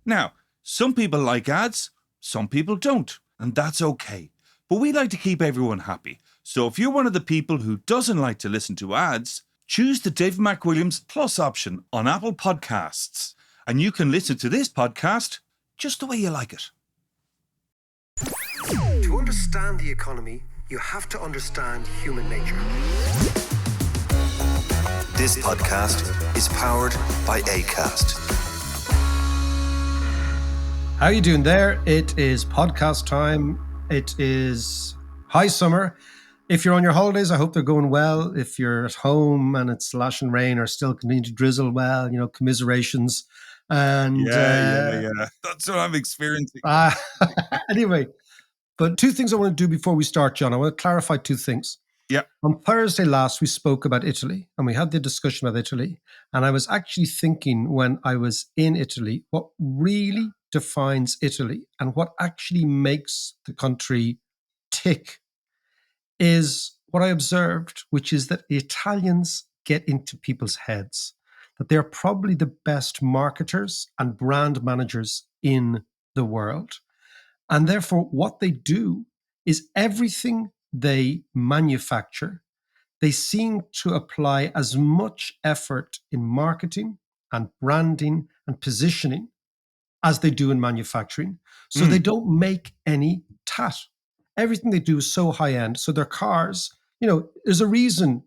Now, some people like ads, some people don't, and that's okay. But we like to keep everyone happy. So if you're one of the people who doesn't like to listen to ads, choose the David McWilliams Plus option on Apple Podcasts, and you can listen to this podcast just the way you like it. To understand the economy, you have to understand human nature. This podcast is powered by Acast. How are you doing there? It is podcast time. It is high summer. If you're on your holidays, I hope they're going well. If you're at home and it's slashing rain or still continuing to drizzle, well, commiserations. And Yeah. That's what I'm experiencing. Anyway, but two things I want to do before we start, John. I want to clarify two things. Yeah. On Thursday last, we spoke about Italy and we had the discussion about Italy. And I was actually thinking when I was in Italy, what really defines Italy and what actually makes the country tick is what I observed, which is that the Italians get into people's heads, that they're probably the best marketers and brand managers in the world. And therefore, what they do is everything they manufacture, they seem to apply as much effort in marketing and branding and positioning as they do in manufacturing. So they don't make any tat. Everything they do is so high end. So their cars, there's a reason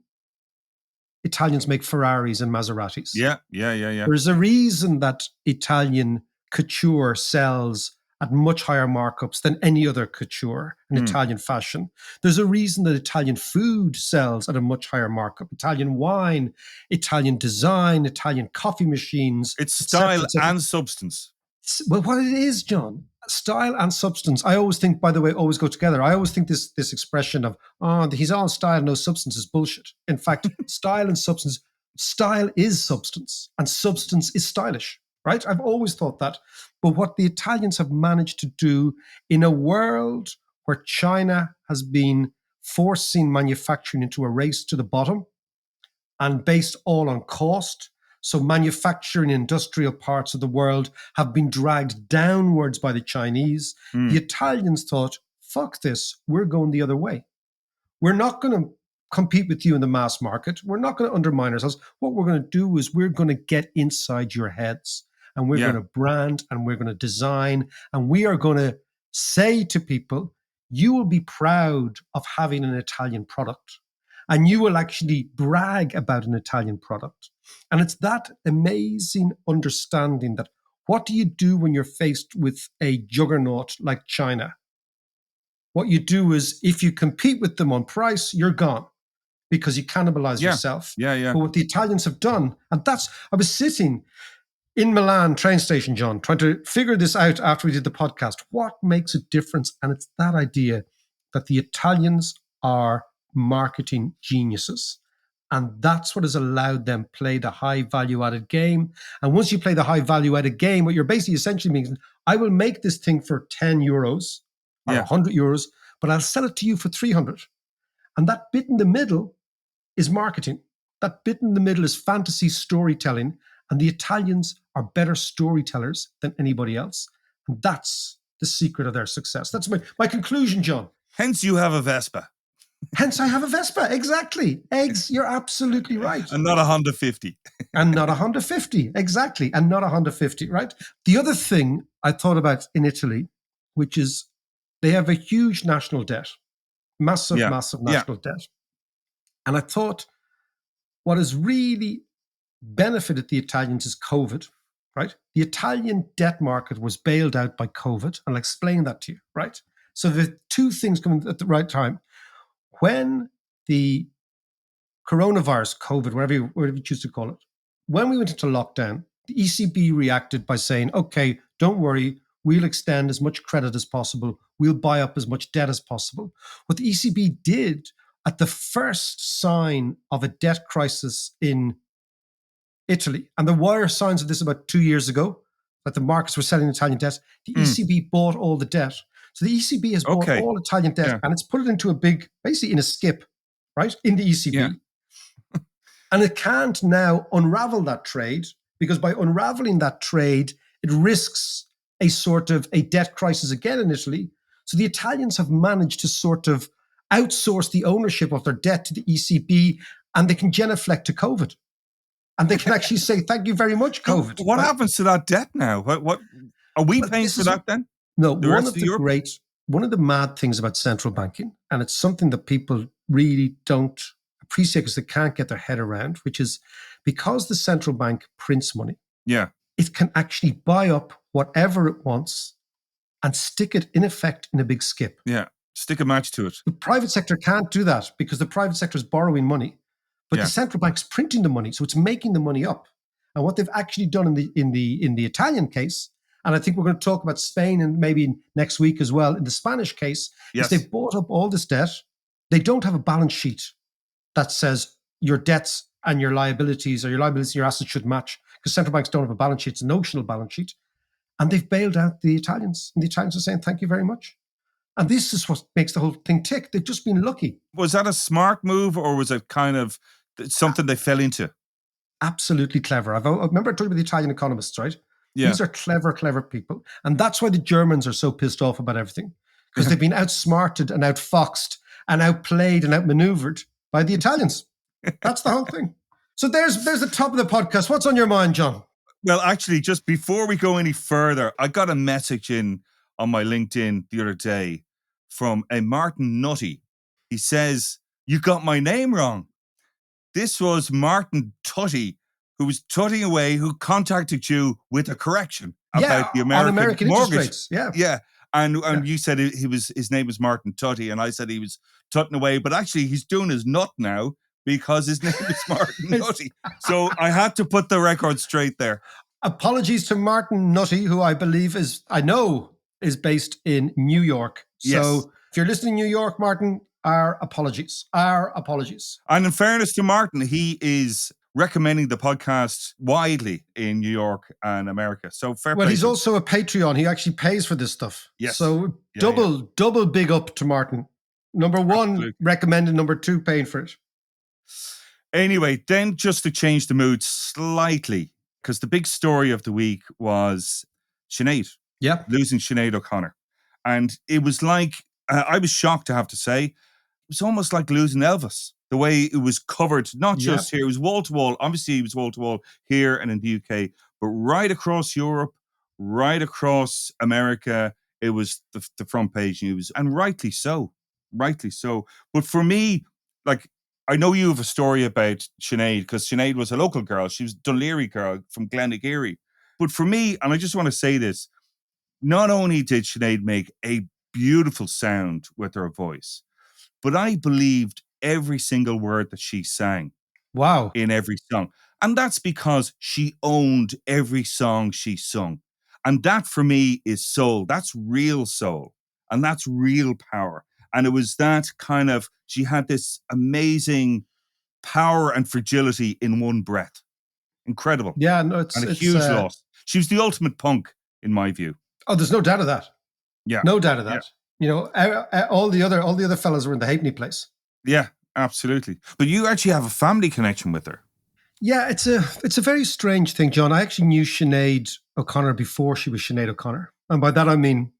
Italians make Ferraris and Maseratis. Yeah. There's a reason that Italian couture sells at much higher markups than any other couture in Italian fashion. There's a reason that Italian food sells at a much higher markup. Italian wine, Italian design, Italian coffee machines. It's style and substance. Well, what it is, John, style and substance, I always think, by the way, always go together. I always think this expression of, he's all style, no substance is bullshit. In fact, style and substance, style is substance and substance is stylish, right? I've always thought that. But what the Italians have managed to do in a world where China has been forcing manufacturing into a race to the bottom and based all on cost, so manufacturing industrial parts of the world have been dragged downwards by the Chinese. The Italians thought, fuck this, we're going the other way. We're not going to compete with you in the mass market. We're not going to undermine ourselves. What we're going to do is we're going to get inside your heads and we're going to brand and we're going to design and we are going to say to people, you will be proud of having an Italian product. And you will actually brag about an Italian product. And it's that amazing understanding that what do you do when you're faced with a juggernaut like China? What you do is if you compete with them on price, you're gone because you cannibalize yourself. Yeah. But what the Italians have done, and I was sitting in Milan train station, John, trying to figure this out after we did the podcast. What makes a difference? And it's that idea that the Italians are marketing geniuses. And that's what has allowed them play the high value added game. And once you play the high value added game, what you're basically essentially means, I will make this thing for 10 euros or 100 euros, but I'll sell it to you for 300. And that bit in the middle is marketing. That bit in the middle is fantasy storytelling. And the Italians are better storytellers than anybody else. And that's the secret of their success. That's my conclusion, John. Hence you have a Vespa. Hence I have a Vespa. Exactly. You're absolutely right. And not a Honda 50. And not a Honda 50. Exactly. And not a Honda 50, right? The other thing I thought about in Italy, which is they have a huge national debt. Massive national debt. And I thought what has really benefited the Italians is COVID, right? The Italian debt market was bailed out by COVID. And I'll explain that to you, right? So the two things coming at the right time. When the coronavirus, COVID, whatever you choose to call it, when we went into lockdown, the ECB reacted by saying, okay, don't worry, we'll extend as much credit as possible. We'll buy up as much debt as possible. What the ECB did at the first sign of a debt crisis in Italy, and there were signs of this about 2 years ago, that the markets were selling Italian debt, the ECB bought all the debt. So the ECB has bought all Italian debt and it's put it into a big, basically in a skip, right, in the ECB. Yeah. And it can't now unravel that trade because by unraveling that trade, it risks a sort of a debt crisis again in Italy. So the Italians have managed to sort of outsource the ownership of their debt to the ECB, and they can genuflect to COVID. And they can actually say, thank you very much, COVID. What happens to that debt now? What are we paying for that then? No, The rest of Europe? one of the mad things about central banking, and it's something that people really don't appreciate because they can't get their head around, which is because the central bank prints money, Yeah. it can actually buy up whatever it wants and stick it in effect in a big skip. Yeah. Stick a match to it. The private sector can't do that because the private sector is borrowing money, but Yeah. the central bank's printing the money, so it's making the money up. And what they've actually done in the Italian case, and I think we're going to talk about Spain and maybe next week as well, in the Spanish case, Yes. is they've bought up all this debt. They don't have a balance sheet that says your debts and your liabilities, or your liabilities and your assets should match, because central banks don't have a balance sheet. It's a notional balance sheet. And they've bailed out the Italians. And the Italians are saying, thank you very much. And this is what makes the whole thing tick. They've just been lucky. Was that a smart move, or was it kind of something they fell into? Absolutely clever. I remember I told you about the Italian economists, right? Yeah. These are clever, clever people. And that's why the Germans are so pissed off about everything, because they've been outsmarted and outfoxed and outplayed and outmaneuvered by the Italians. That's the whole thing. So there's the top of the podcast. What's on your mind, John? Well, actually, just before we go any further, I got a message in on my LinkedIn the other day from a Martin Nutty. He says, you got my name wrong. This was Martin Tutty, who was tutting away, who contacted you with a correction about the American mortgage. Interest rates. Yeah. Yeah. And you said his name was Martin Tutty, and I said he was tutting away, but actually he's doing his nut now because his name is Martin Nutty. So I had to put the record straight there. Apologies to Martin Nutty, who I know is based in New York. Yes. So if you're listening in New York, Martin, our apologies. And in fairness to Martin, he is recommending the podcast widely in New York and America. So fair play. Well, he's also a Patreon. He actually pays for this stuff. Yes. So double big up to Martin. Number one, Absolutely. recommended. Number two, paying for it. Anyway, then just to change the mood slightly, because the big story of the week was Sinead. Yeah. Losing Sinead O'Connor. And it was like, I was shocked to have to say, it was almost like losing Elvis. The way it was covered, not just here, it was wall to wall. Obviously, it was wall to wall here and in the UK, but right across Europe, right across America, it was the front page news, and rightly so. But for me, like, I know you have a story about Sinead, because Sinead was a local girl. She was a Dunleary girl from Glenageary. But for me, and I just want to say this, not only did Sinead make a beautiful sound with her voice, but I believed every single word that she sang. Wow. In every song. And that's because she owned every song she sung. And that for me is soul. That's real soul. And that's real power. And it was that kind of, she had this amazing power and fragility in one breath. Incredible. Yeah, no, it's a huge loss. She was the ultimate punk, in my view. Oh, there's no doubt of that. Yeah. No doubt of that. Yeah. You know, all the other fellas were in the halfpenny place. Yeah, absolutely. But you actually have a family connection with her. Yeah, it's a very strange thing, John. I actually knew Sinead O'Connor before she was Sinead O'Connor. And by that, I mean,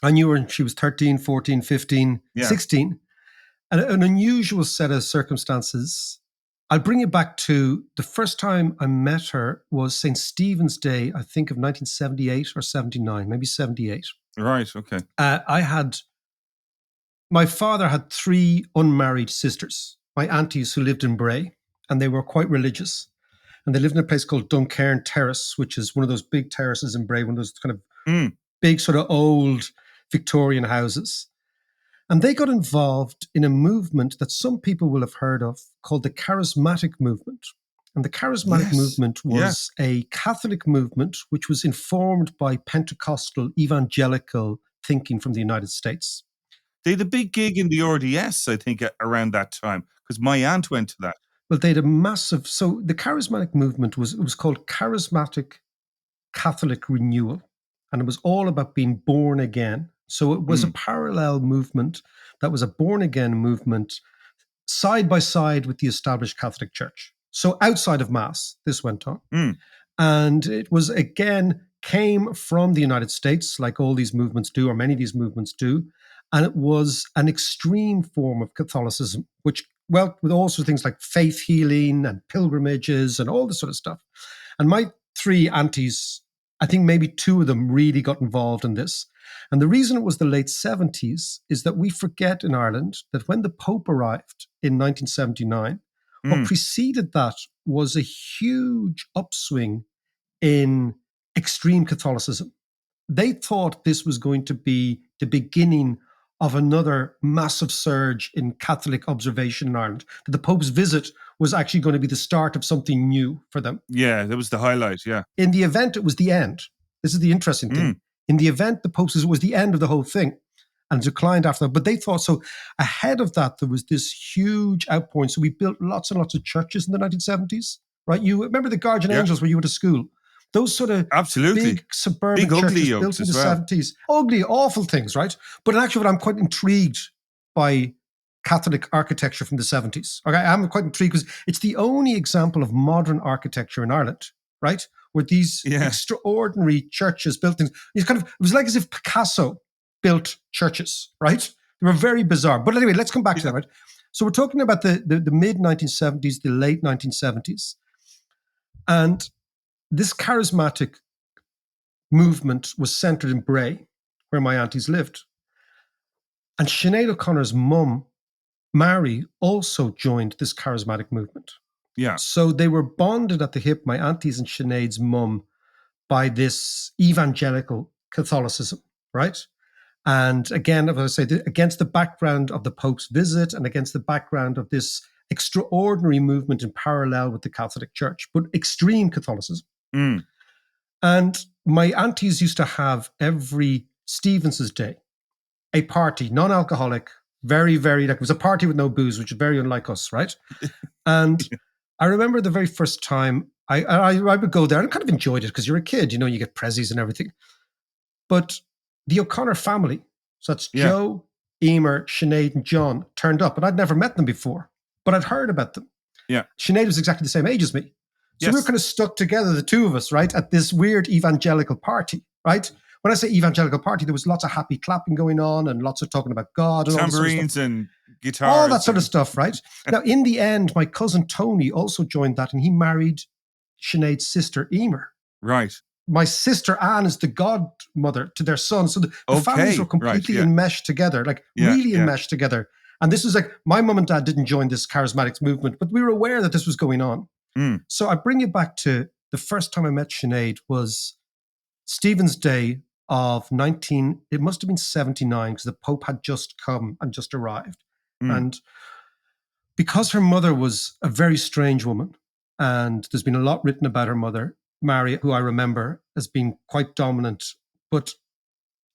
I knew her when she was 13, 14, 15, 16. And an unusual set of circumstances. I'll bring you back to the first time I met her was St. Stephen's Day, I think of 1978 or 79, maybe 78. Right, okay. My father had 3 unmarried sisters, my aunties who lived in Bray, and they were quite religious. And they lived in a place called Duncairn Terrace, which is one of those big terraces in Bray, one of those kind of big sort of old Victorian houses. And they got involved in a movement that some people will have heard of called the Charismatic Movement. And the Charismatic Movement was a Catholic movement which was informed by Pentecostal evangelical thinking from the United States. They had a big gig in the RDS, I think, around that time, because my aunt went to that. Well, they had a massive... So the Charismatic Movement was called Charismatic Catholic Renewal. And it was all about being born again. So it was a parallel movement that was a born-again movement side by side with the established Catholic Church. So outside of Mass, this went on. And it was, again, came from the United States, like all these movements do, or many of these movements do. And it was an extreme form of Catholicism, which, well, with all sorts of things like faith healing and pilgrimages and all this sort of stuff. And my three aunties, I think maybe two of them really got involved in this. And the reason it was the late 70s is that we forget in Ireland that when the Pope arrived in 1979, what preceded that was a huge upswing in extreme Catholicism. They thought this was going to be the beginning of another massive surge in Catholic observation in Ireland. That the Pope's visit was actually going to be the start of something new for them. Yeah, that was the highlight, yeah. In the event, it was the end. This is the interesting thing. In the event, the Pope's visit was the end of the whole thing and declined after that. But they thought, so ahead of that, there was this huge outpouring. So we built lots and lots of churches in the 1970s, right? You remember the Guardian Angels where you went to school? Those sort of big suburban churches built in the 70s. Ugly, awful things, right? But in actual fact, I'm quite intrigued by Catholic architecture from the 70s. Okay, I'm quite intrigued because it's the only example of modern architecture in Ireland, right? Where these extraordinary churches built things. It was like as if Picasso built churches, right? They were very bizarre. But anyway, let's come back to that, right? So we're talking about the mid-1970s, the late 1970s. And this charismatic movement was centered in Bray, where my aunties lived. And Sinead O'Connor's mum, Mary, also joined this charismatic movement. Yeah. So they were bonded at the hip, my aunties and Sinead's mum, by this evangelical Catholicism, right? And again, as I say, against the background of the Pope's visit and against the background of this extraordinary movement in parallel with the Catholic Church, but extreme Catholicism. And my aunties used to have every Stevens's Day a party, non-alcoholic, very, very, like it was a party with no booze, which is very unlike us, right? And I remember the very first time I would go there and kind of enjoyed it because you're a kid, you know, you get prezzies and everything. But the O'Connor family, so that's Joe, Emer, Sinead, and John, turned up, and I'd never met them before, but I'd heard about them. Yeah. Sinead was exactly the same age as me. So we were kind of stuck together, the two of us, right, at this weird evangelical party, right? When I say evangelical party, there was lots of happy clapping going on and lots of talking about God. And tambourines all and guitars. All that sort of stuff, right? Now, in the end, my cousin Tony also joined that, and he married Sinead's sister, Emer. Right. My sister Anne is the godmother to their son. So the families were completely enmeshed together, like really enmeshed together. And this was like, my mum and dad didn't join this charismatic movement, but we were aware that this was going on. So I bring you back to the first time I met Sinead was Stephen's Day of it must have been 79, because the Pope had just come and just arrived. And because her mother was a very strange woman, and there's been a lot written about her mother, Mary, who I remember as being quite dominant, but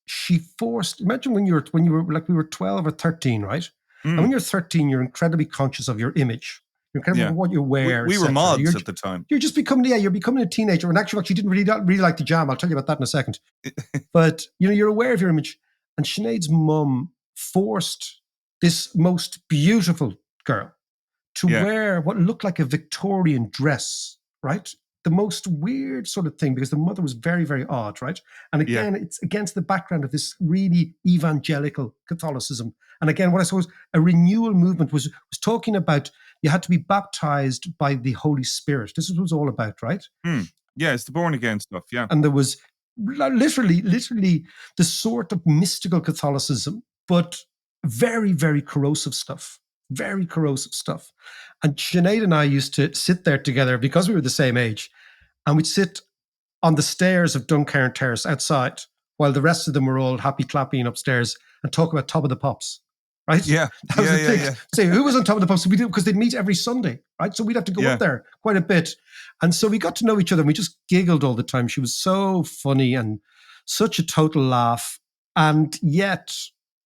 she forced, imagine when you were like, we were 12 or 13, right? And when you're 13, you're incredibly conscious of your image. You're kind of what you wear. We were mods at the time. You're just becoming, you're becoming a teenager. And actually, she didn't really like the jam. I'll tell you about that in a second. But, you're aware of your image. And Sinead's mum forced this most beautiful girl to wear what looked like a Victorian dress, right? The most weird sort of thing, because the mother was very, very odd, right? And again, it's against the background of this really evangelical Catholicism. And again, what I suppose a renewal movement was talking about, you had to be baptized by the Holy Spirit. This is what it was all about, right? Yeah, it's the born again stuff, yeah. And there was literally the sort of mystical Catholicism, but very, very corrosive stuff. Very corrosive stuff. And Sinead and I used to sit there together because we were the same age, and we'd sit on the stairs of Duncairn Terrace outside while the rest of them were all happy clapping upstairs and talk about Top of the Pops, right? Yeah. That was the thing. Say, who was on Top of the Pops? We did, because they'd meet every Sunday, right? So we'd have to go up there quite a bit. And so we got to know each other, and we just giggled all the time. She was so funny and such a total laugh. And yet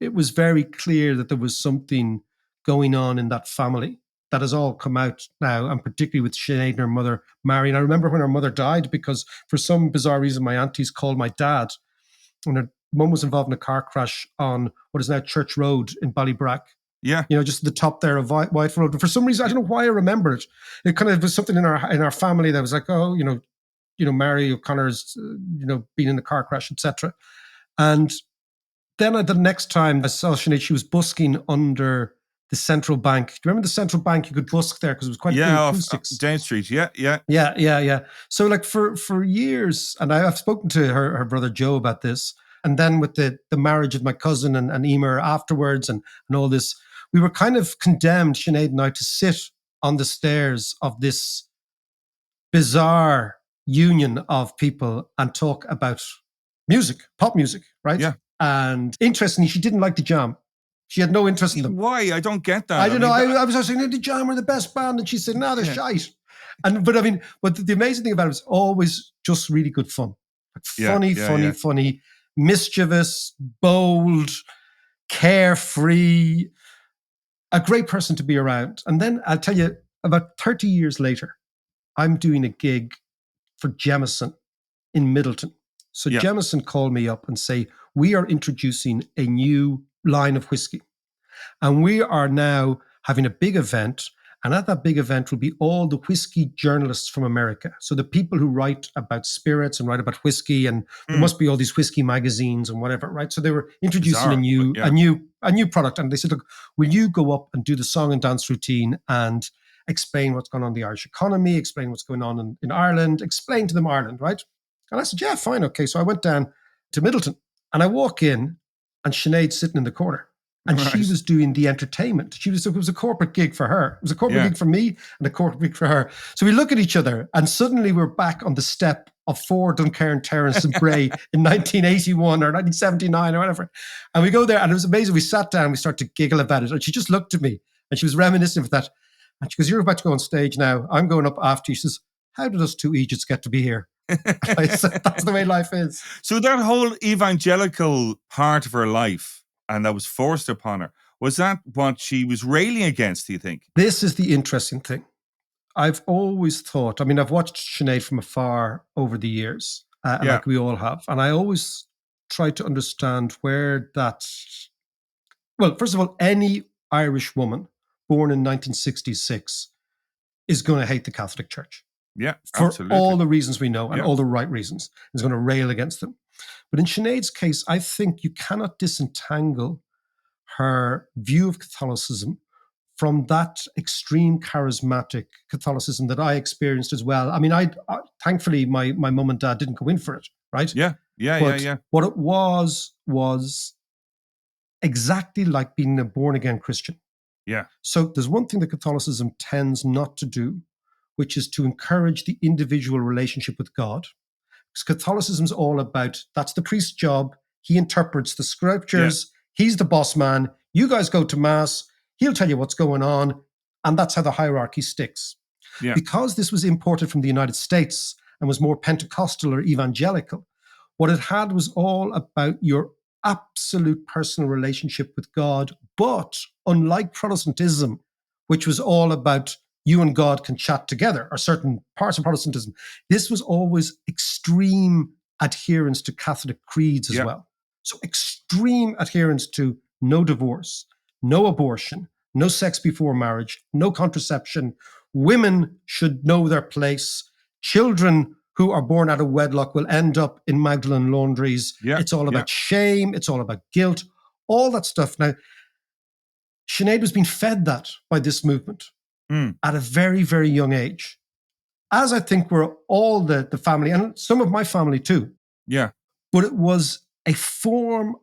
it was very clear that there was something going on in that family that has all come out now, and particularly with Sinead and her mother, Mary. And I remember when her mother died, because for some bizarre reason, my aunties called my dad, and her mum was involved in a car crash on what is now Church Road in Ballybrack. Yeah. Just at the top there of White Road. And for some reason, I don't know why I remember it. It kind of was something in our family that was like, Mary O'Connor's, been in a car crash, etc. And then the next time I saw Sinead, she was busking under the central bank. Do you remember the central bank? You could busk there because it was quite good acoustics. Downe Street. Yeah. Yeah. So like for years, and I've spoken to her brother Joe about this, and then with the marriage of my cousin and Emer afterwards and all this, we were kind of condemned, Sinead and I, to sit on the stairs of this bizarre union of people and talk about music, pop music, right? Yeah. And interestingly, she didn't like the Jam. She had no interest in them. Why? I don't get that. I don't know. I was saying, the Jam are the best band. And she said, no, they're shite. But the amazing thing about it was always just really good fun. Like funny, mischievous, bold, carefree, a great person to be around. And then I'll tell you, about 30 years later, I'm doing a gig for Jemison in Middleton. So Jemison called me up and say, we are introducing a new line of whiskey. And we are now having a big event. And at that big event will be all the whiskey journalists from America. So the people who write about spirits and write about whiskey, and there must be all these whiskey magazines and whatever, right? So they were introducing a new product. And they said, look, will you go up and do the song and dance routine and explain what's going on in the Irish economy, explain what's going on in Ireland, explain to them Ireland, right? And I said, yeah, fine, okay. So I went down to Middleton and I walk in and Sinead's sitting in the corner. And she was doing the entertainment. It was a corporate gig for her. It was a corporate gig for me and a corporate gig for her. So we look at each other and suddenly we're back on the step of 4 Duncairn Terrace in Bray in 1981 or 1979 or whatever. And we go there and it was amazing. We sat down and we started to giggle about it. And she just looked at me and she was reminiscent of that. And she goes, you're about to go on stage now. I'm going up after you. She says, how did us two idiots get to be here? I said, that's the way life is. So that whole evangelical part of her life, and that was forced upon her, was that what she was railing against, do you think? This is the interesting thing. I've always thought, I've watched Sinead from afar over the years, like we all have. And I always try to understand where that... Well, first of all, any Irish woman born in 1966 is going to hate the Catholic Church. Yeah, for absolutely. all the reasons we know and all the right reasons, is going to rail against them. But in Sinead's case, I think you cannot disentangle her view of Catholicism from that extreme charismatic Catholicism that I experienced as well. I thankfully, my mum and dad didn't go in for it, right? Yeah. What it was exactly like being a born-again Christian. Yeah. So there's one thing that Catholicism tends not to do, which is to encourage the individual relationship with God. Because Catholicism is all about, that's the priest's job. He interprets the scriptures. He's the boss man. You guys go to mass. He'll tell you what's going on. And that's how the hierarchy sticks. Yeah. Because this was imported from the United States and was more Pentecostal or evangelical, what it had was all about your absolute personal relationship with God. But unlike Protestantism, which was all about you and God can chat together, or certain parts of Protestantism, this was always extreme adherence to Catholic creeds as well. So extreme adherence to no divorce, no abortion, no sex before marriage, no contraception. Women should know their place. Children who are born out of wedlock will end up in Magdalene laundries. It's all about shame. It's all about guilt, all that stuff. Now, Sinead was being fed that by this movement at a very, very young age, as I think were all the family, and some of my family too. Yeah. But it was a form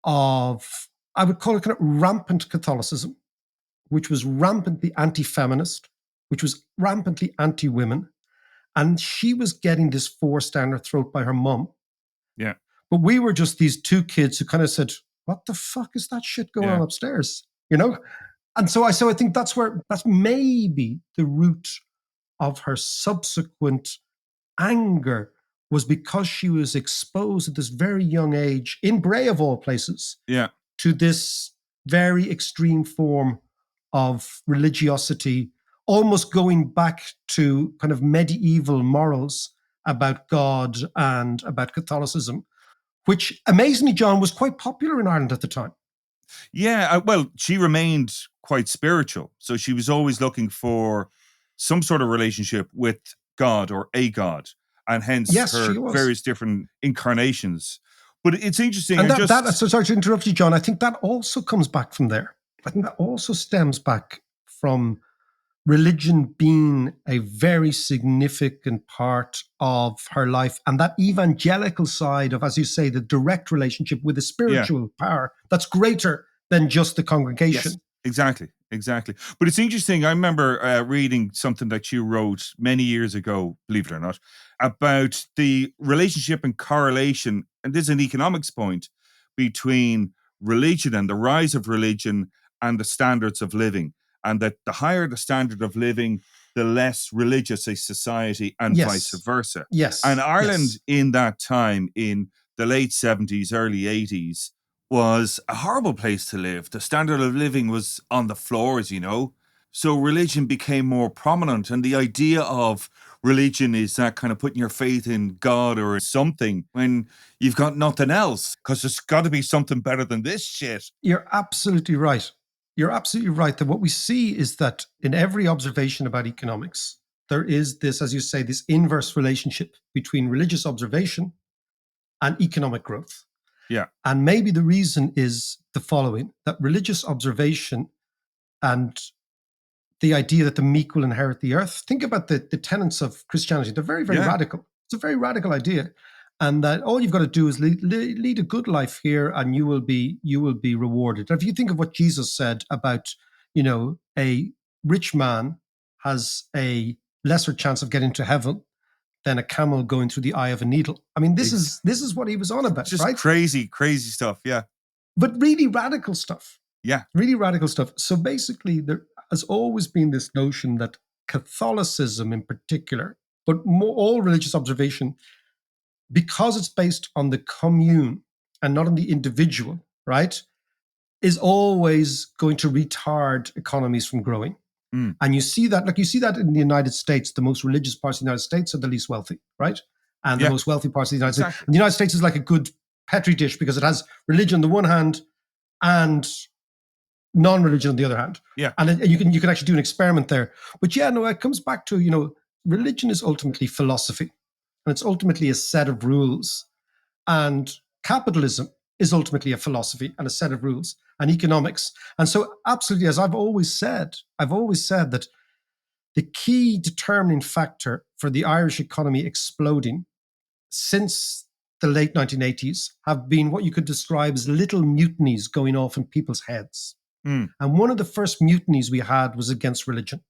of, I would call it kind of rampant Catholicism, which was rampantly anti-feminist, which was rampantly anti-women. And she was getting this forced down her throat by her mum. Yeah. But we were just these two kids who kind of said, what the fuck is that shit going on upstairs? And so I think that's maybe the root of her subsequent anger, was because she was exposed at this very young age, in Bray of all places, to this very extreme form of religiosity, almost going back to kind of medieval morals about God and about Catholicism, which amazingly, John, was quite popular in Ireland at the time. Yeah, well, she remained quite spiritual. So she was always looking for some sort of relationship with God or a God. and hence Yes, her she was. various different incarnations. But it's interesting. And so sorry to interrupt you, John. I think that also comes back from there. I think that also stems back from religion being a very significant part of her life, and that evangelical side of, as you say, the direct relationship with the spiritual power that's greater than just the congregation. Yes, exactly. But it's interesting. I remember reading something that you wrote many years ago, believe it or not, about the relationship and correlation, and this is an economics point, between religion and the rise of religion and the standards of living. And that the higher the standard of living, the less religious a society, and vice versa. Yes. And Ireland Yes. in that time, in the late 70s, early 80s, was a horrible place to live. The standard of living was on the floors, So religion became more prominent. And the idea of religion is that kind of putting your faith in God or something when you've got nothing else, because there's got to be something better than this shit. You're absolutely right. You're absolutely right that what we see is that in every observation about economics, there is this, as you say, this inverse relationship between religious observation and economic growth. Yeah. And maybe the reason is the following, that religious observation and the idea that the meek will inherit the earth. Think about the tenets of Christianity. They're very, very radical. It's a very radical idea. And that all you've got to do is lead a good life here, and you will be rewarded. If you think of what Jesus said about, a rich man has a lesser chance of getting to heaven than a camel going through the eye of a needle. I mean, this is what he was on about, just right? Crazy stuff, yeah. But really radical stuff. Yeah. Really radical stuff. So basically, there has always been this notion that Catholicism in particular, but all religious observation, because it's based on the commune and not on the individual, right, is always going to retard economies from growing. And you see that in the United States, the most religious parts of the United States are the least wealthy, right? And the most wealthy parts of the United States. And the United States is like a good petri dish because it has religion on the one hand and non-religion on the other hand. Yeah. And you can actually do an experiment there. But it comes back to, religion is ultimately philosophy. And it's ultimately a set of rules. And capitalism is ultimately a philosophy and a set of rules, and economics. And so absolutely, as I've always said that the key determining factor for the Irish economy exploding since the late 1980s have been what you could describe as little mutinies going off in people's heads. And one of the first mutinies we had was against religion.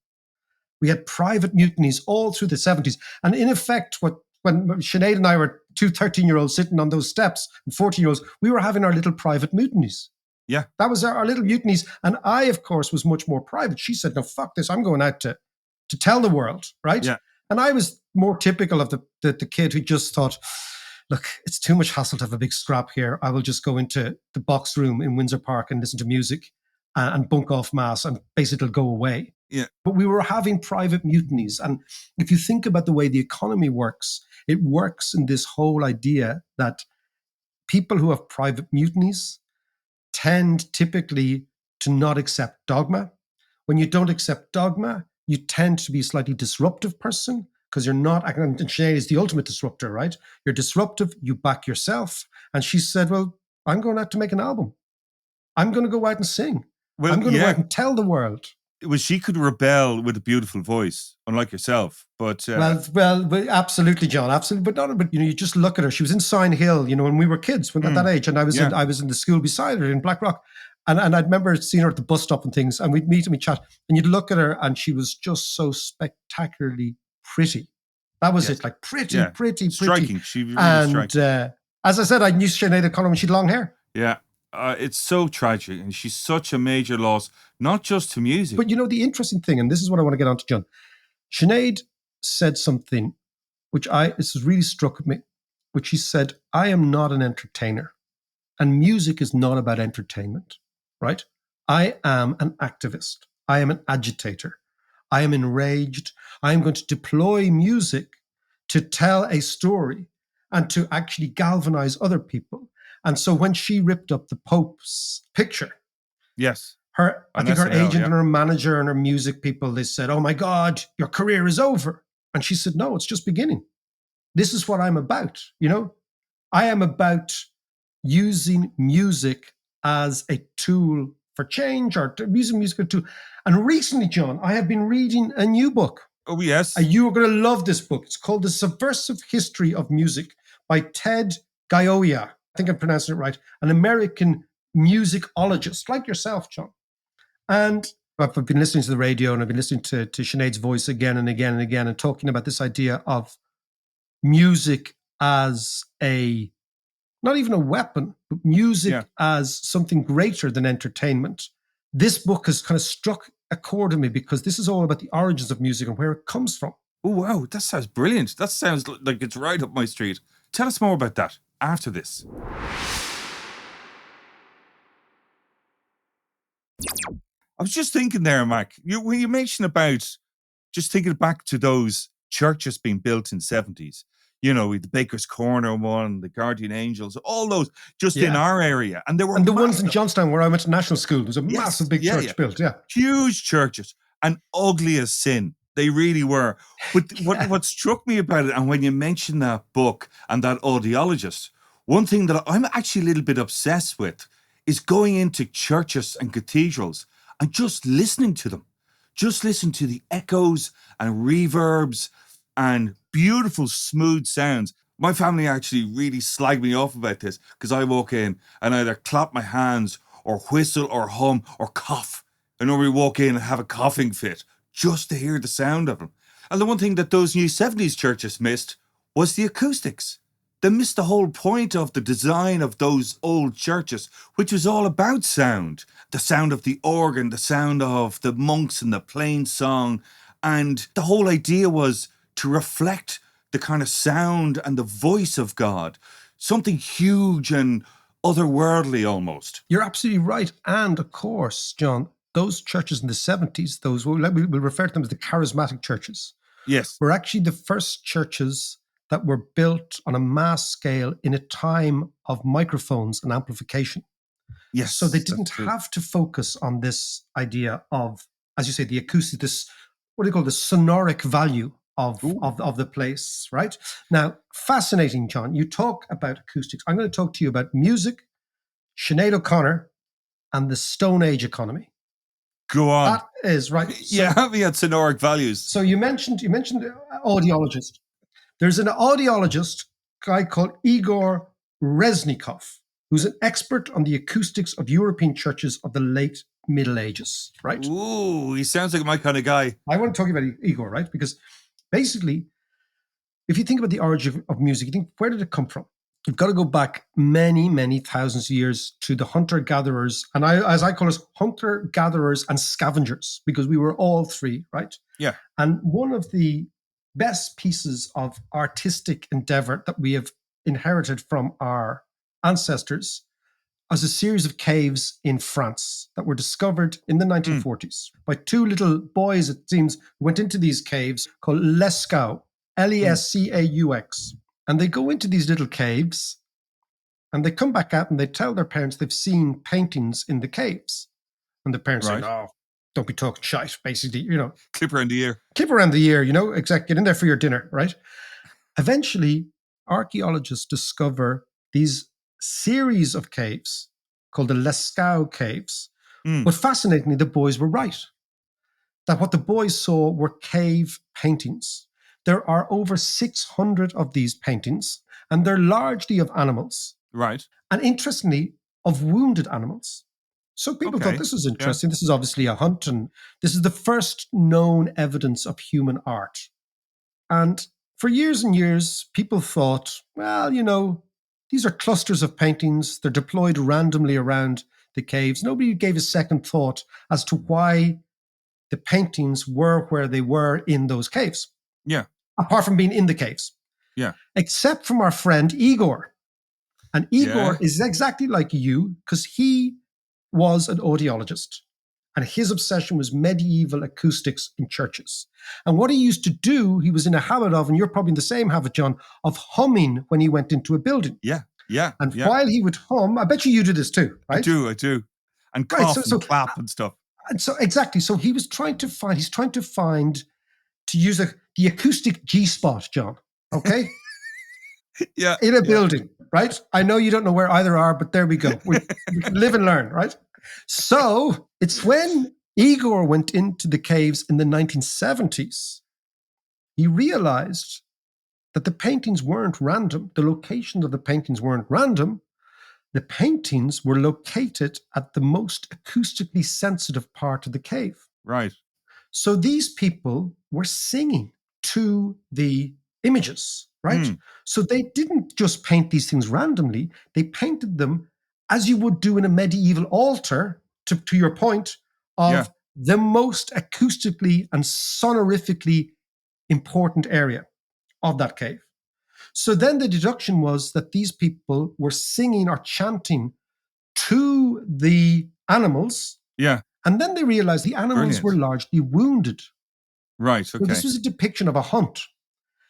We had private mutinies all through the 70s. And in effect, when Sinead and I were two 13-year-olds sitting on those steps and 14-year-olds, we were having our little private mutinies. Yeah. That was our little mutinies. And I, of course, was much more private. She said, no, fuck this. I'm going out to tell the world, right? Yeah. And I was more typical of the kid who just thought, look, it's too much hassle to have a big scrap here. I will just go into the box room in Windsor Park and listen to music and bunk off mass, and basically it'll go away. Yeah. But we were having private mutinies. And if you think about the way the economy works, it works in this whole idea that people who have private mutinies tend typically to not accept dogma. When you don't accept dogma, you tend to be a slightly disruptive person because you're not, and Sinead is the ultimate disruptor, right? You're disruptive, you back yourself. And she said, well, I'm going out to make an album. I'm going to go out and sing. I'm going to go out and tell the world. Well, she could rebel with a beautiful voice, unlike yourself. But well, absolutely, John, absolutely. But you just look at her. She was in Sign Hill, when we were kids, at that age, and I was in the school beside her in Blackrock, and I remember seeing her at the bus stop and things, and we'd meet and we'd chat, and you'd look at her, and she was just so spectacularly pretty. That was it, like pretty, striking. She really striking. As I said, I knew Sinead O'Connor when she had long hair. Yeah. It's so tragic, and she's such a major loss, not just to music. But the interesting thing, and this is what I want to get on to, John. Sinead said something which this has really struck me, which she said, I am not an entertainer, and music is not about entertainment, right? I am an activist. I am an agitator. I am enraged. I am going to deploy music to tell a story and to actually galvanize other people. And so when she ripped up the Pope's picture, yes, I think her agent and her manager and her music people, they said, oh my God, your career is over. And she said, no, it's just beginning. this is what I'm about, you know? I am about using music as a tool for change or using music as a tool. And recently, John, I have been reading a new book. Oh, yes. You are going to love this book. It's called The Subversive History of Music by Ted Gioia. I think I'm pronouncing it right. An American musicologist like yourself, John. And I've been listening to the radio and I've been listening to Sinead's voice again and again and again and talking about this idea of music as not even a weapon, but music as something greater than entertainment. This book has kind of struck a chord in me because this is all about the origins of music and where it comes from. Oh, wow. That sounds brilliant. That sounds like it's right up my street. Tell us more about that after this. I was just thinking there, Mac, when you mentioned about just thinking back to those churches being built in 70s, you know, the Baker's Corner one, the Guardian Angels, all those just in our area. And there were the ones in Johnstown where I went to national school. There was a Yes, massive big yeah, church built. Yeah. huge churches and ugly as sin. They really were. But what struck me about it, and when you mentioned that book and that audiologist, one thing that I'm actually a little bit obsessed with is going into churches and cathedrals and just listening to them. Just listen to the echoes and reverbs and beautiful, smooth sounds. My family actually really slag me off about this because I walk in and either clap my hands or whistle or hum or cough. I normally walk in and have a coughing fit just to hear the sound of them. And the one thing that those new 70s churches missed was the acoustics. They missed the whole point of the design of those old churches, which was all about sound. The sound of the organ, the sound of the monks and the plain song. And the whole idea was to reflect the kind of sound and the voice of God. Something huge and otherworldly almost. You're absolutely right. And of course, John, those churches in the 70s, we'll refer to them as the charismatic churches, Yes. were actually the first churches that were built on a mass scale in a time of microphones and amplification. Yes. So they didn't have to focus on this idea of, as you say, the acoustic, this, what do you call the sonoric value of the place, right? Now, fascinating, John. You talk about acoustics. I'm going to talk to you about music, Sinead O'Connor, and the Stone Age economy. Go on. That is right. So, we had sonoric values. So you mentioned the audiologist. There's an audiologist guy called Igor Reznikov, who's an expert on the acoustics of European churches of the late Middle Ages, right? Ooh, he sounds like my kind of guy. I want to talk about Igor, right? Because basically, if you think about the origin of music, you think, where did it come from? You've got to go back many, many thousands of years to the hunter-gatherers, and as I call us, hunter-gatherers and scavengers, because we were all three, right? Yeah. And one of the best pieces of artistic endeavor that we have inherited from our ancestors as a series of caves in France that were discovered in the 1940s by two little boys, it seems, who went into these caves called Lescaux, Lescaux. And they go into these little caves and they come back out and they tell their parents they've seen paintings in the caves. And the parents say, "Oh, don't be talking shite," basically, you know. Clip around the ear. Clip around the ear, you know, exactly. Get in there for your dinner, right? Eventually, archaeologists discover these series of caves called the Lescaux caves. But fascinatingly, the boys were right. That what the boys saw were cave paintings. There are over 600 of these paintings, and they're largely of animals. Right. And interestingly, of wounded animals. So people thought this was interesting. Yeah. This is obviously a hunt, and this is the first known evidence of human art. And for years and years, people thought, well, you know, these are clusters of paintings. They're deployed randomly around the caves. Nobody gave a second thought as to why the paintings were where they were in those caves. Yeah. Apart from being in the caves. Yeah. Except from our friend Igor. And Igor is exactly like you because he was an audiologist. And his obsession was medieval acoustics in churches. And what he used to do, he was in a habit of, and you're probably in the same habit, John, of humming when he went into a building. Yeah. Yeah. And while he would hum, I bet you do this too, right? I do. And cough and clap and stuff. And so exactly. So he's trying to find, to use the acoustic G spot, John. Okay. Yeah. in a Yeah. building, right? I know you don't know where either are, but there we go. We can live and learn, right? So it's when Igor went into the caves in the 1970s, he realized that the paintings weren't random. The locations of the paintings weren't random. The paintings were located at the most acoustically sensitive part of the cave. Right. So these people were singing to the images, right? Hmm. So they didn't just paint these things randomly, they painted them as you would do in a medieval altar, to your point, Yeah. of the most acoustically and sonorifically important area of that cave. So then the deduction was that these people were singing or chanting to the animals, Yeah. and then they realized the animals Brilliant. were largely wounded. Right. So this Okay. was a depiction of a hunt.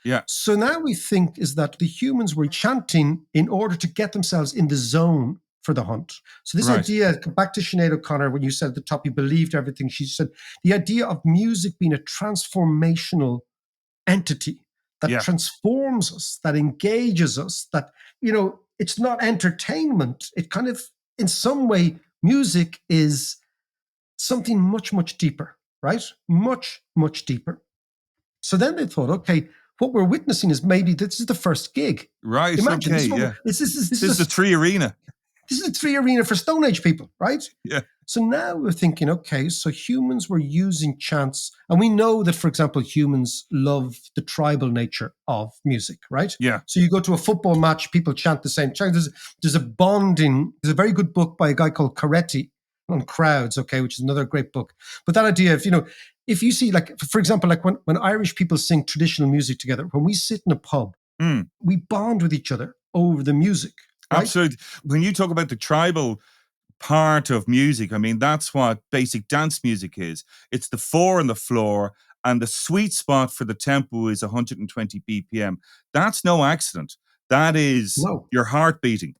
Yeah. So now we think is that the humans were chanting in order to get themselves in the zone for the hunt. So this Right. idea, back to Sinead O'Connor, when you said at the top you believed everything she said, the idea of music being a transformational entity that Yeah. transforms us, that engages us, that, it's not entertainment. It kind of, in some way, music is something much, much deeper, right? Much, much deeper. So then they thought, okay, what we're witnessing is maybe this is the first gig. Right. Imagine Okay. this is what Yeah. this is This is the Tree Arena. this is a 3 arena for Stone Age people, right? Yeah. So now we're thinking, okay, so humans were using chants, and we know that, for example, humans love the tribal nature of music, right? Yeah. So you go to a football match, people chant the same chant. There's a bonding. There's a very good book by a guy called Coretti on crowds, okay, which is another great book. But that idea of, if you see, like, for example, like when Irish people sing traditional music together, when we sit in a pub, Mm. we bond with each other over the music, right? Absolutely. When you talk about the tribal part of music, I mean, that's what basic dance music is. It's the 4 on the floor, and the sweet spot for the tempo is 120 BPM. That's no accident. That is No. your heart beating.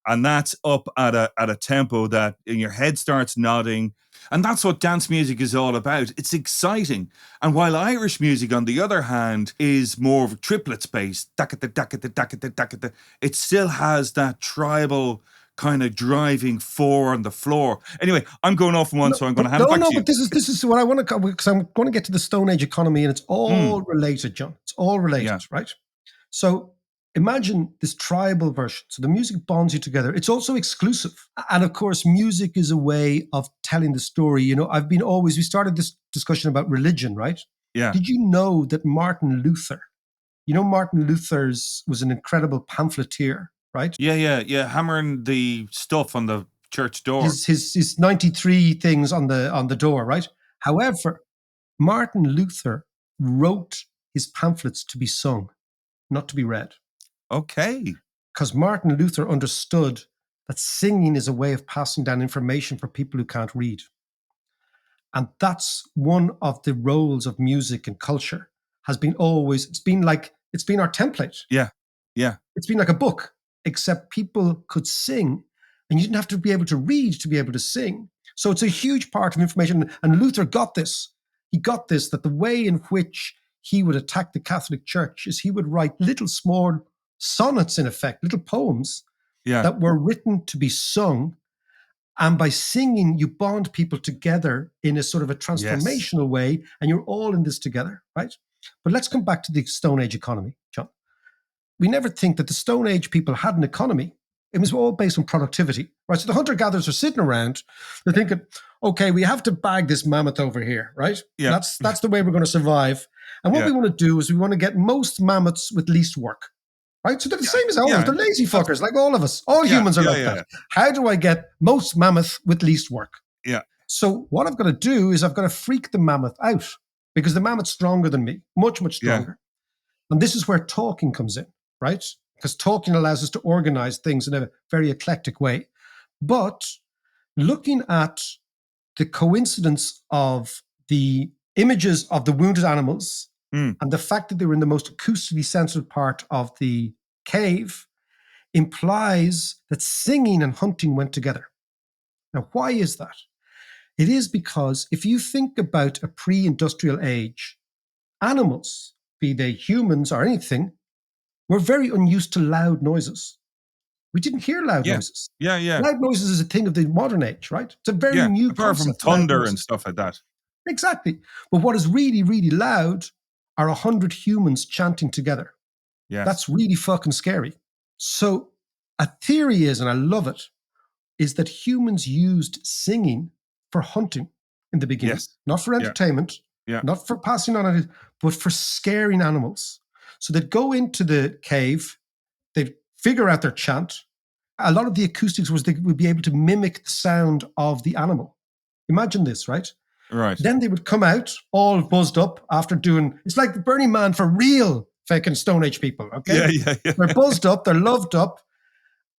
And that's up at a tempo that your head starts nodding. And that's what dance music is all about. It's exciting. And while Irish music, on the other hand, is more of a triplets based, it still has that tribal kind of driving 4 on the floor. Anyway, I'm going off on one, so I'm going to hand it back to you. But this is what I want to, because I'm going to get to the Stone Age economy, and it's all related, John. It's all related, Yeah. right? So imagine this tribal version. So the music bonds you together. It's also exclusive. And of course, music is a way of telling the story. We started this discussion about religion, right? Yeah. Did you know that Martin Luther was an incredible pamphleteer, right? Yeah. Hammering the stuff on the church door. His 93 things on the door, right? However, Martin Luther wrote his pamphlets to be sung, not to be read. Okay. Because Martin Luther understood that singing is a way of passing down information for people who can't read. And that's one of the roles of music and culture. It's been our template. Yeah. It's been like a book, except people could sing, and you didn't have to be able to read to be able to sing. So it's a huge part of information. And Luther got this. He got this, that the way in which he would attack the Catholic Church is he would write little small sonnets, in effect, little poems that were written to be sung. And by singing, you bond people together in a sort of a transformational way, and you're all in this together, right? But let's come back to the Stone Age economy, John. We never think that the Stone Age people had an economy. It was all based on productivity, right? So the hunter-gatherers are sitting around, they're thinking, okay, we have to bag this mammoth over here, right? Yeah. That's the way we're going to survive. And what we want to do is we want to get most mammoths with least work, right? So they're the same as all of us. They're lazy fuckers, like all of us. All humans are like that. How do I get most mammoth with least work? Yeah. So what I've got to do is I've got to freak the mammoth out, because the mammoth's stronger than me, much, much stronger. And this is where talking comes in, right? Because talking allows us to organize things in a very eclectic way. But looking at the coincidence of the images of the wounded animals and the fact that they were in the most acoustically sensitive part of the cave implies that singing and hunting went together. Now, why is that? It is because if you think about a pre-industrial age, animals, be they humans or anything, we're very unused to loud noises. We didn't hear loud Yeah. noises. Yeah, yeah. Loud noises is a thing of the modern age, right? It's a very Yeah. new Apart from concept. Loud thunder and noises. stuff like that. Exactly. But what is really, really loud are 100 humans chanting together. Yes. That's really fucking scary. So a theory is, and I love it, is that humans used singing for hunting in the beginning, Yes. not for entertainment, Yeah. not for passing on, but for scaring animals. So they'd go into the cave, they'd figure out their chant. A lot of the acoustics was they would be able to mimic the sound of the animal. Imagine this, right? Right. Then they would come out all buzzed up after doing, it's like the Burning Man for real fucking Stone Age people, okay? Yeah. They're buzzed up, they're loved up,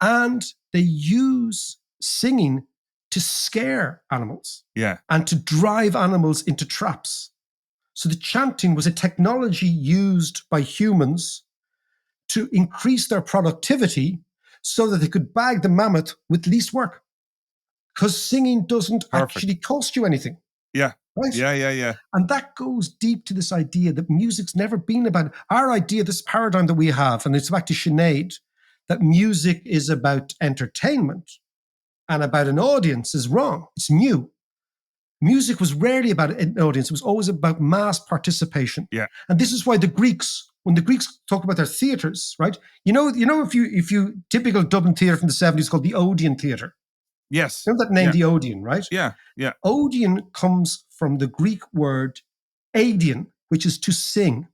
and they use singing to scare animals Yeah. and to drive animals into traps. So the chanting was a technology used by humans to increase their productivity so that they could bag the mammoth with least work. Because singing doesn't actually cost you anything. Yeah. Right? Yeah. And that goes deep to this idea that music's never been about our idea, this paradigm that we have, and it's back to Sinead, that music is about entertainment and about an audience is wrong. It's new. Music was rarely about an audience. It was always about mass participation. Yeah. And this is why the Greeks, when the Greeks talk about their theatres, right? You know, if you typical Dublin theatre from the 70s called the Odeon Theatre. Yes. You know that name, the Odeon, right? Yeah. Odeon comes from the Greek word aideon, which is to sing.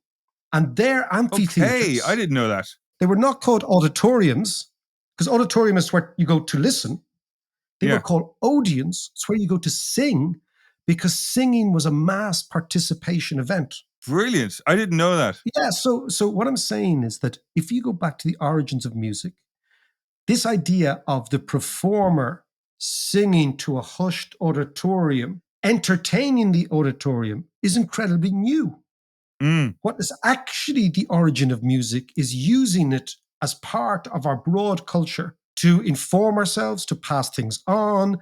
And their amphitheatres. Hey, I didn't know that. They were not called auditoriums, because auditorium is where you go to listen. They were called Odeons. It's where you go to sing, because singing was a mass participation event. Brilliant. I didn't know that. Yeah, so what I'm saying is that if you go back to the origins of music, this idea of the performer singing to a hushed auditorium, entertaining the auditorium, is incredibly new. What is actually the origin of music is using it as part of our broad culture to inform ourselves, to pass things on,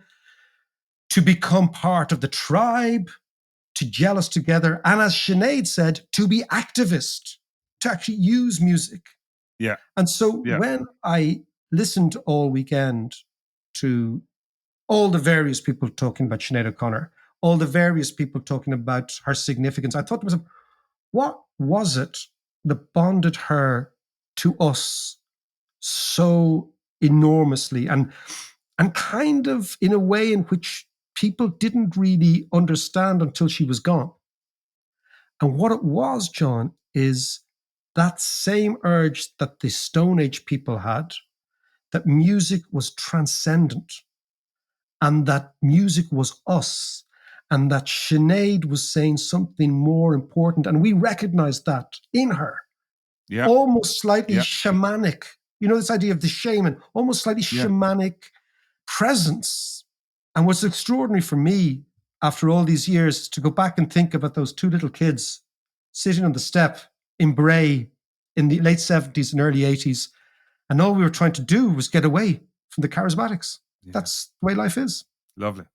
to become part of the tribe, to gel us together. And as Sinead said, to be activist, to actually use music. Yeah. And so when I listened all weekend to all the various people talking about Sinead O'Connor, all the various people talking about her significance, I thought to myself, what was it that bonded her to us so enormously and kind of in a way in which people didn't really understand until she was gone? And what it was, John, is that same urge that the Stone Age people had, that music was transcendent and that music was us, and that Sinead was saying something more important. And we recognized that in her. Yeah. Almost slightly shamanic. You know, this idea of the shaman, almost slightly shamanic presence. And what's extraordinary for me after all these years is to go back and think about those two little kids sitting on the step in Bray in the late 70s and early 80s. And all we were trying to do was get away from the charismatics. Yeah. That's the way life is. Lovely.